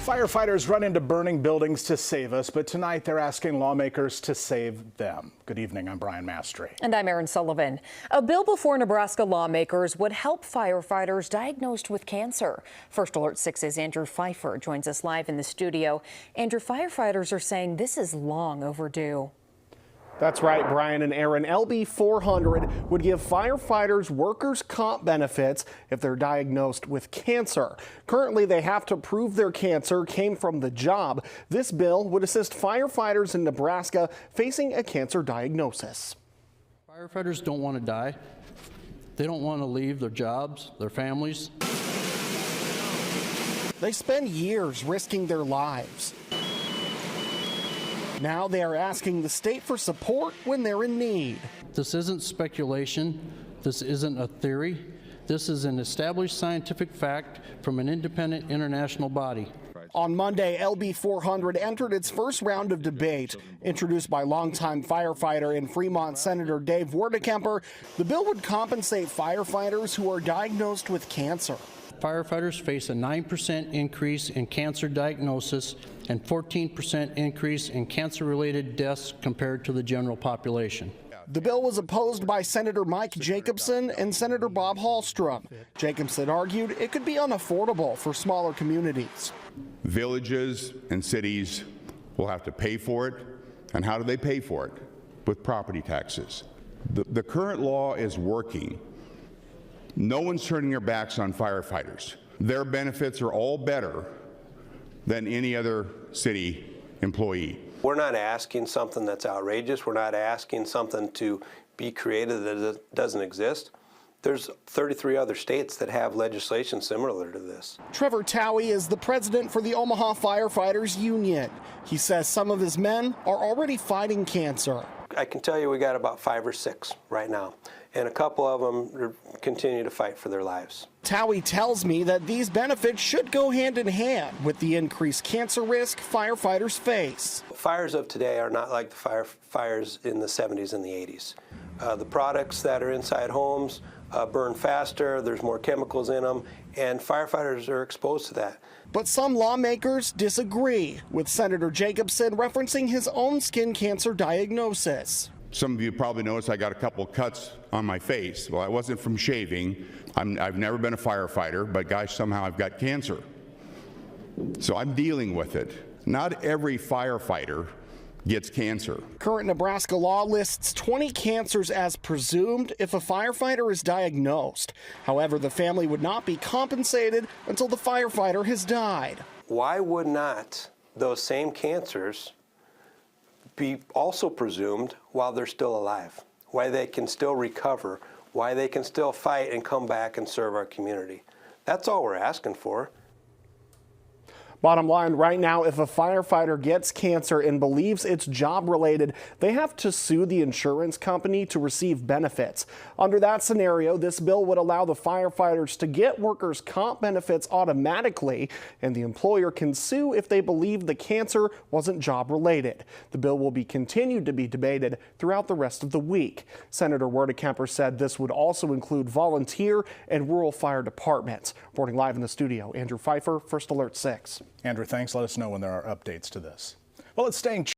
Firefighters run into burning buildings to save us, but tonight they're asking lawmakers to save them. Good evening, I'm Brian Mastry. And I'm Erin Sullivan. A bill before Nebraska lawmakers would help firefighters diagnosed with cancer. First Alert 6's Andrew Pfeiffer joins us live in the studio. Andrew, firefighters are saying this is long overdue. That's right, Brian and Aaron. LB 400 would give firefighters workers' comp benefits if they're diagnosed with cancer. Currently, they have to prove their cancer came from the job. This bill would assist firefighters in Nebraska facing a cancer diagnosis. Firefighters don't want to die. They don't want to leave their jobs, their families. They spend years risking their lives. Now they are asking the state for support when they're in need. This isn't speculation. This isn't a theory. This is an established scientific fact from an independent international body. On Monday, LB 400 entered its first round of debate. Introduced by longtime firefighter in Fremont Senator Dave Werdekemper, the bill would compensate firefighters who are diagnosed with cancer. Firefighters face a 9% increase in cancer diagnosis and 14% increase in cancer-related deaths compared to the general population. The bill was opposed by Senator Mike Jacobson and Senator Bob Hallstrom. Jacobson argued it could be unaffordable for smaller communities. Villages and cities will have to pay for it. And how do they pay for it? With property taxes. The current law is working. No one's turning their backs on firefighters. Their benefits are all better than any other city employee. We're not asking something that's outrageous. We're not asking something to be created that doesn't exist. There's 33 other states that have legislation similar to this. Trevor Towie is the president for the Omaha Firefighters Union. He says some of his men are already fighting cancer. I can tell you we got about 5 or 6 right now, and a couple of them continue to fight for their lives. Towie tells me that these benefits should go hand in hand with the increased cancer risk firefighters face. Fires of today are not like the fires in the 70s and the 80s. The products that are inside homes burn faster, there's more chemicals in them, and firefighters are exposed to that. But some lawmakers disagree, with Senator Jacobson referencing his own skin cancer diagnosis. Some of you probably noticed I got a couple of cuts on my face. Well, I wasn't from shaving. I've never been a firefighter, but gosh, somehow I've got cancer. So I'm dealing with it. Not every firefighter gets cancer. Current Nebraska law lists 20 cancers as presumed if a firefighter is diagnosed. However, the family would not be compensated until the firefighter has died. Why would not those same cancers be also presumed while they're still alive? Why they can still recover, why they can still fight and come back and serve our community. That's all we're asking for. Bottom line, right now, if a firefighter gets cancer and believes it's job-related, they have to sue the insurance company to receive benefits. Under that scenario, this bill would allow the firefighters to get workers' comp benefits automatically, and the employer can sue if they believe the cancer wasn't job-related. The bill will be continued to be debated throughout the rest of the week. Senator Werdekemper said this would also include volunteer and rural fire departments. Reporting live in the studio, Andrew Pfeiffer, First Alert 6. Andrew, thanks. Let us know when there are updates to this. Well, it's staying